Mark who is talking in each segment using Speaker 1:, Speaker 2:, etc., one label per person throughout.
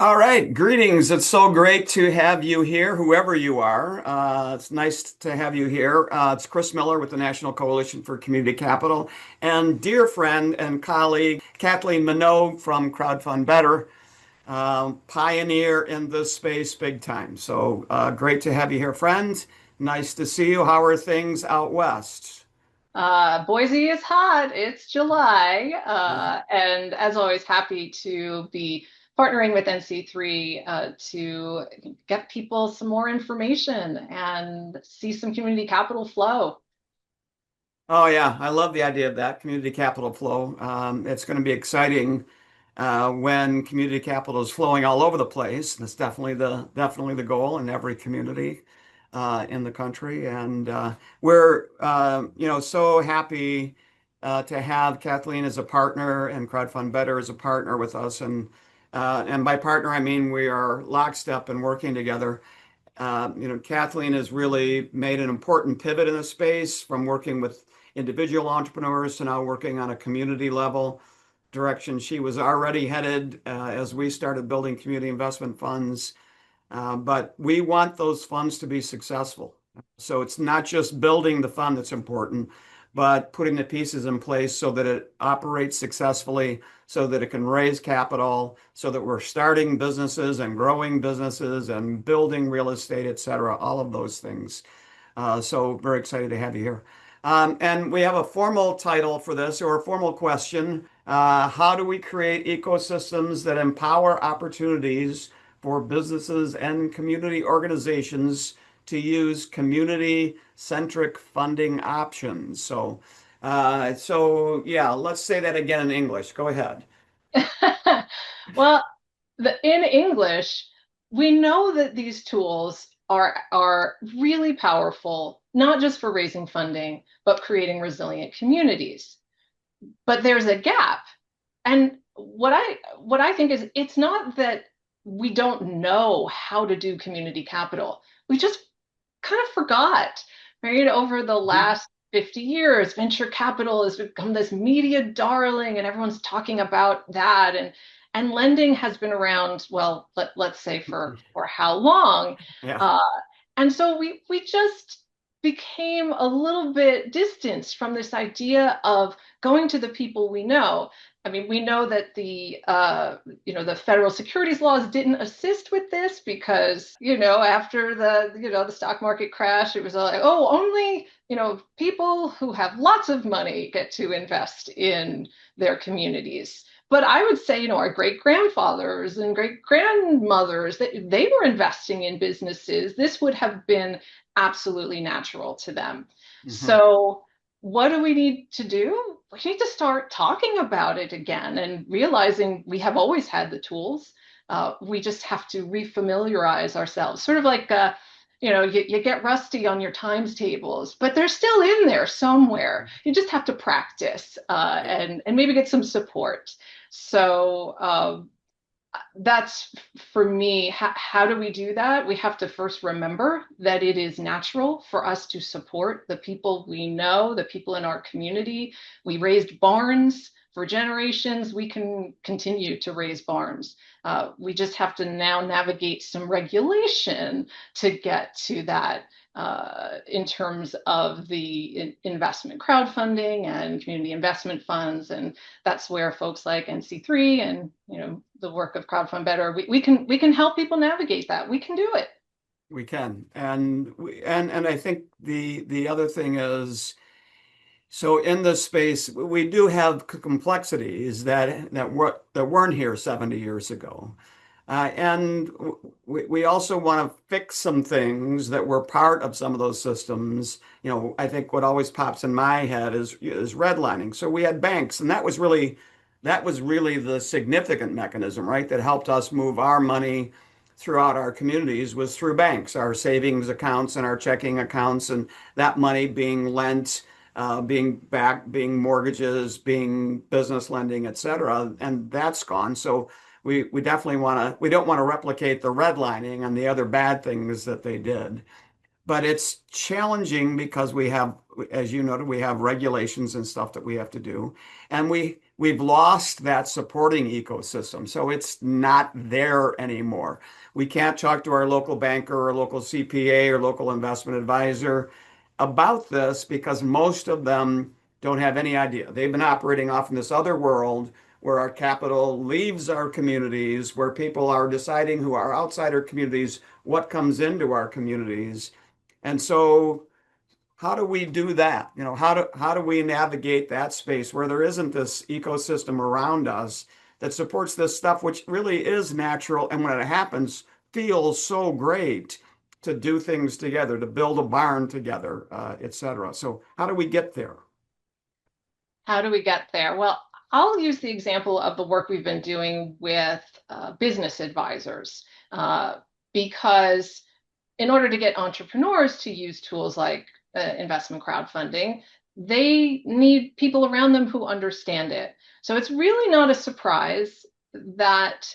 Speaker 1: All right, greetings. It's so great to have you here, whoever you are. It's nice to have you here. It's Chris Miller with the National Coalition for Community Capital, and dear friend and colleague Kathleen Minogue from Crowdfund Better, pioneer in this space big time. So great to have you here, friend. Nice to see you. How are things out west?
Speaker 2: Boise is hot. It's July. And as always, happy to be partnering with NC3 to get people some more information and see some community capital flow.
Speaker 1: Oh yeah, I love the idea of that community capital flow. It's going to be exciting when community capital is flowing all over the place. That's definitely the goal in every community in the country, and we're so happy to have Kathleen as a partner and Crowdfund Better as a partner with us. And by partner I mean we are lockstep and working together. Kathleen has really made an important pivot in the space from working with individual entrepreneurs to now working on a community level direction. She was already headed as we started building community investment funds, but we want those funds to be successful. So it's not just building the fund that's important, but putting the pieces in place so that it operates successfully, so that it can raise capital, so that we're starting businesses and growing businesses and building real estate, et cetera, all of those things. So very excited to have you here. And we have a formal title for this or a formal question. How do we create ecosystems that empower opportunities for businesses and community organizations to use community-centric funding options? So yeah, let's say that again in English. Go ahead.
Speaker 2: Well, in English, we know that these tools are really powerful, not just for raising funding, but creating resilient communities. But there's a gap. And what I think is it's not that we don't know how to do community capital. We just kind of forgot, right? Over the
Speaker 1: Mhm.
Speaker 2: last 50 years, venture capital has become this media darling and everyone's talking about that. And lending has been around, well, let's say for how long?
Speaker 1: Yeah.
Speaker 2: Uh, and so we just became a little bit distanced from this idea of going to the people we know. I mean, we know that the federal securities laws didn't assist with this because, after the stock market crash, it was like, oh, only, people who have lots of money get to invest in their communities. But I would say, our great grandfathers and great grandmothers, they were investing in businesses. This would have been absolutely natural to them.
Speaker 1: Mhm.
Speaker 2: So, what do we need to do? We need to start talking about it again and realizing we have always had the tools. We just have to refamiliarize ourselves, sort of like, you get rusty on your times tables, but they're still in there somewhere. You just have to practice and maybe get some support. So that's for me. How do we do that? We have to first remember that it is natural for us to support the people we know, the people in our community. We raised barns for generations. We can continue to raise barns. We just have to now navigate some regulation to get to that in terms of the investment crowdfunding and community investment funds. And that's where folks like NC3 and the work of Crowdfund Better, we can help people navigate that. We can do it.
Speaker 1: We can. And I think the other thing is, so in this space, we do have complexities that weren't here 70 years ago. And we also want to fix some things that were part of some of those systems. I think what always pops in my head is redlining. So we had banks, and that was really the significant mechanism, right? That helped us move our money throughout our communities was through banks, our savings accounts and our checking accounts, and that money being lent, being backed, being mortgages, being business lending, et cetera. And that's gone. So we definitely we don't want to replicate the redlining and the other bad things that they did. But it's challenging because we have, as you noted, we have regulations and stuff that we have to do. And we've lost that supporting ecosystem. So it's not there anymore. We can't talk to our local banker or local CPA or local investment advisor about this because most of them don't have any idea. They've been operating off in this other world where our capital leaves our communities, where people are deciding who are outside our communities, what comes into our communities. And so how do we do that? How do we navigate that space where there isn't this ecosystem around us that supports this stuff, which really is natural, and when it happens, feels so great to do things together, to build a barn together, et cetera. So how do we get there?
Speaker 2: How do we get there? Well, I'll use the example of the work we've been doing with business advisors, because in order to get entrepreneurs to use tools like investment crowdfunding, they need people around them who understand it. So it's really not a surprise that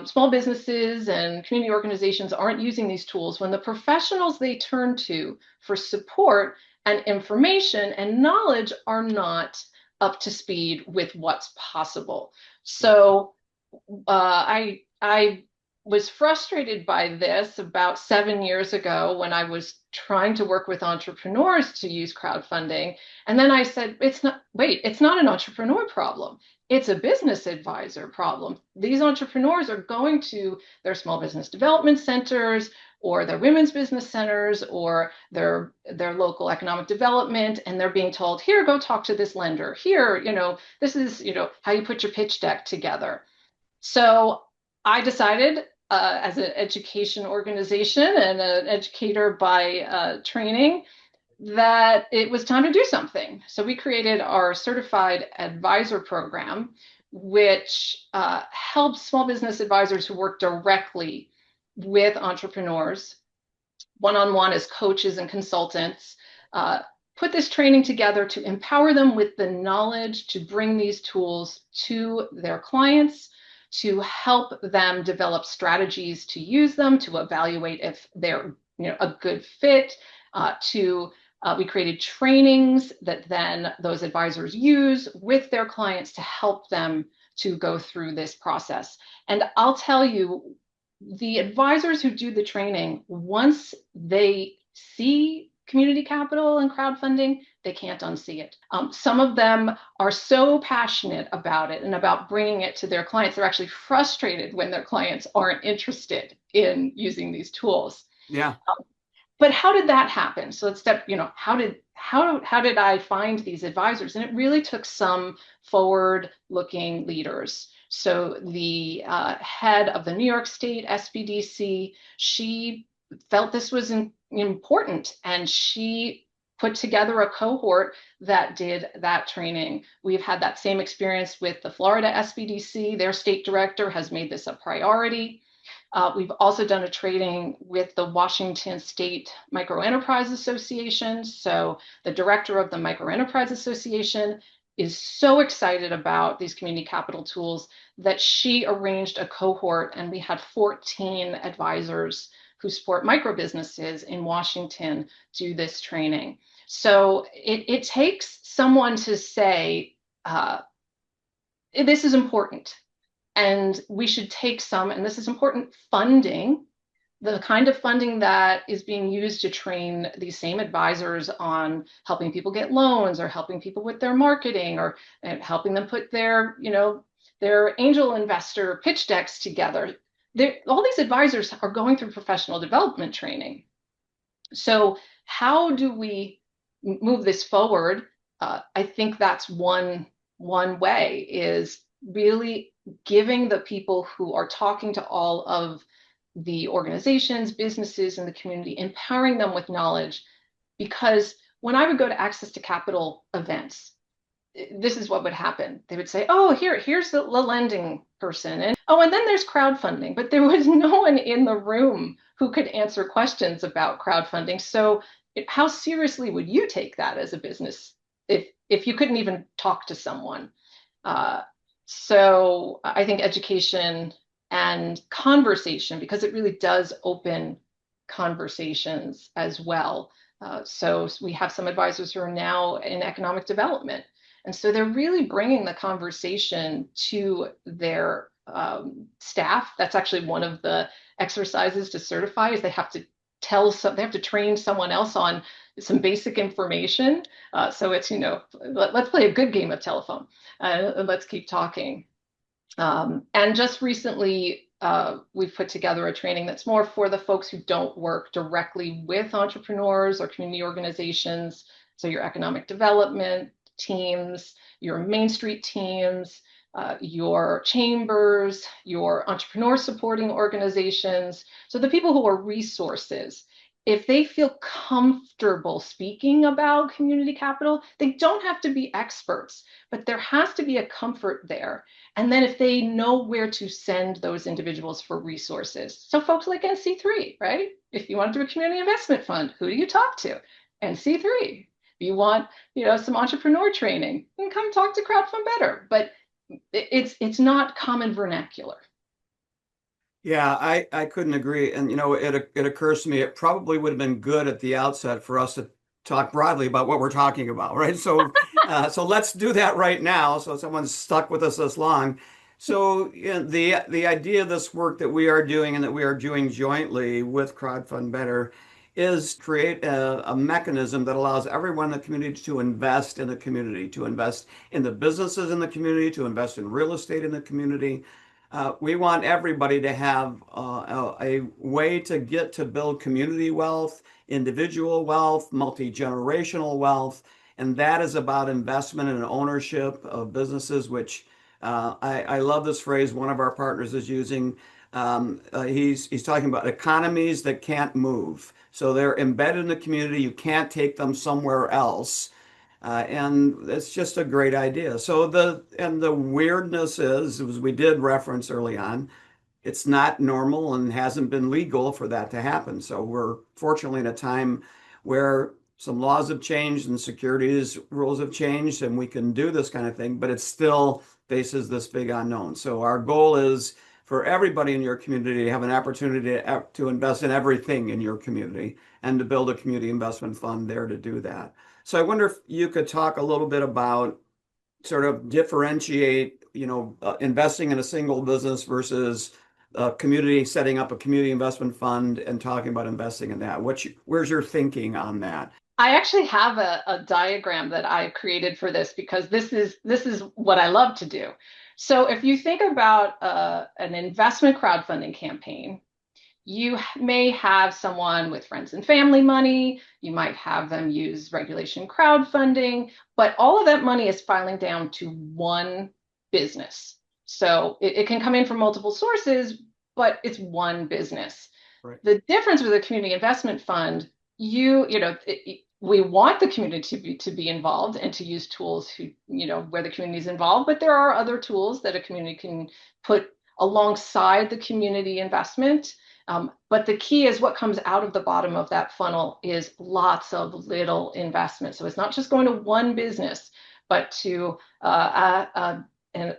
Speaker 2: small businesses and community organizations aren't using these tools when the professionals they turn to for support and information and knowledge are not up to speed with what's possible. So I was frustrated by this about 7 years ago when I was trying to work with entrepreneurs to use crowdfunding. And then I said, it's not an entrepreneur problem. It's a business advisor problem. These entrepreneurs are going to their small business development centers or their women's business centers or their local economic development, and they're being told, here, go talk to this lender. Here, this is, how you put your pitch deck together. So I decided, as an education organization and an educator by training, that it was time to do something. So we created our certified advisor program, which helps small business advisors who work directly with entrepreneurs, one-on-one as coaches and consultants, put this training together to empower them with the knowledge to bring these tools to their clients, to help them develop strategies to use them, to evaluate if they're a good fit, we created trainings that then those advisors use with their clients to help them to go through this process. And I'll tell you, the advisors who do the training, once they see community capital and crowdfunding, they can't unsee it. Some of them are so passionate about it and about bringing it to their clients, they're actually frustrated when their clients aren't interested in using these tools.
Speaker 1: Yeah.
Speaker 2: But how did that happen? So let's step, how did I find these advisors? And it really took some forward-looking leaders. So the head of the New York State SBDC, she felt this was important, and she put together a cohort that did that training. We've had that same experience with the Florida SBDC. Their state director has made this a priority. We've also done a training with the Washington State Microenterprise Association. So the director of the Microenterprise Association is so excited about these community capital tools that she arranged a cohort, and we had 14 advisors who support micro businesses in Washington do this training. So it takes someone to say, this is important. And we should take some, and this is important, funding, the kind of funding that is being used to train these same advisors on helping people get loans or helping people with their marketing or helping them put their angel investor pitch decks together. All these advisors are going through professional development training. So how do we move this forward? I think that's one way, is really giving the people who are talking to all of the organizations, businesses in the community, empowering them with knowledge. Because when I would go to Access to Capital events, this is what would happen. They would say, oh, here's the lending person. And then there's crowdfunding. But there was no one in the room who could answer questions about crowdfunding. So how seriously would you take that as a business if you couldn't even talk to someone? So I think education and conversation, because it really does open conversations as well. So we have some advisors who are now in economic development, And so they're really bringing the conversation to their staff. That's actually one of the exercises to certify is they have to train someone else on some basic information. So it's, let's play a good game of telephone. Let's keep talking. And just recently, we've put together a training that's more for the folks who don't work directly with entrepreneurs or community organizations. So your economic development teams, your Main Street teams, your chambers, your entrepreneur supporting organizations. So the people who are resources, if they feel comfortable speaking about community capital, they don't have to be experts, but there has to be a comfort there. And then if they know where to send those individuals for resources. So folks like NC3, right? If you want to do a community investment fund, who do you talk to? NC3. If you want, some entrepreneur training, then come talk to Crowdfund Better. But it's not common vernacular.
Speaker 1: Yeah, I couldn't agree. And it occurs to me it probably would have been good at the outset for us to talk broadly about what we're talking about, right? So let's do that right now. So someone's stuck with us this long. So the idea of this work that we are doing and that we are doing jointly with Crowdfund Better is create a mechanism that allows everyone in the community to invest in the community, to invest in the businesses in the community, to invest in real estate in the community. We want everybody to have a way to get to build community wealth, individual wealth, multi-generational wealth, and that is about investment and ownership of businesses, which I love this phrase one of our partners is using. He's talking about economies that can't move. So they're embedded in the community. You can't take them somewhere else. And it's just a great idea. So the weirdness is, as we did reference early on, it's not normal and hasn't been legal for that to happen. So we're fortunately in a time where some laws have changed and securities rules have changed, and we can do this kind of thing, but it still faces this big unknown. So our goal is for everybody in your community to have an opportunity to invest in everything in your community and to build a community investment fund there to do that. So I wonder if you could talk a little bit about sort of differentiate, investing in a single business versus a community, setting up a community investment fund and talking about investing in that. Where's your thinking on that?
Speaker 2: I actually have a diagram that I created for this because this is what I love to do. So if you think about an investment crowdfunding campaign, you may have someone with friends and family money. You might have them use regulation crowdfunding, but all of that money is filing down to one business. So it can come in from multiple sources, but it's one business.
Speaker 1: Right.
Speaker 2: The difference with a community investment fund, we want the community to be involved and to use tools where the community is involved, but there are other tools that a community can put alongside the community investment. But the key is what comes out of the bottom of that funnel is lots of little investment. So it's not just going to one business, but to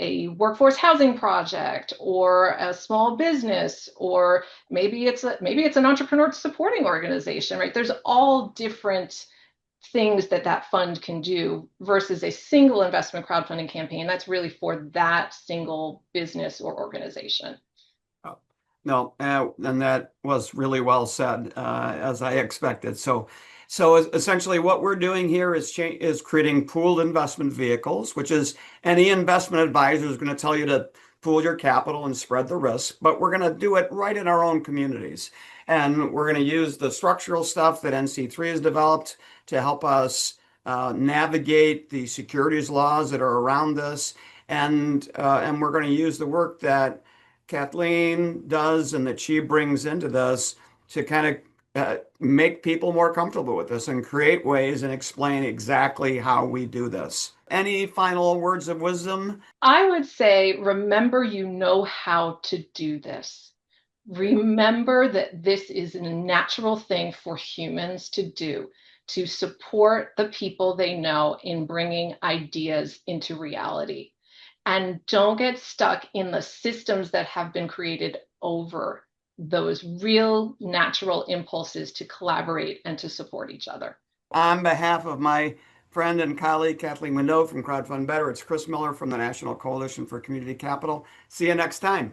Speaker 2: a workforce housing project or a small business, or maybe it's an entrepreneur supporting organization, right? There's all different things that fund can do versus a single investment crowdfunding campaign. That's really for that single business or organization.
Speaker 1: No, and that was really well said, as I expected. So essentially, what we're doing here is creating pooled investment vehicles, which is any investment advisor is going to tell you to pool your capital and spread the risk, but we're going to do it right in our own communities, and we're going to use the structural stuff that NC3 has developed to help us navigate the securities laws that are around this, and we're going to use the work that Kathleen does and that she brings into this to kind of make people more comfortable with this and create ways and explain exactly how we do this. Any final words of wisdom?
Speaker 2: I would say, remember, you know how to do this. Remember that this is a natural thing for humans to do, to support the people they know in bringing ideas into reality. And don't get stuck in the systems that have been created over those real natural impulses to collaborate and to support each other.
Speaker 1: On behalf of my friend and colleague Kathleen Minogue from Crowdfund Better. It's Chris Miller from the National Coalition for Community Capital. See you next time.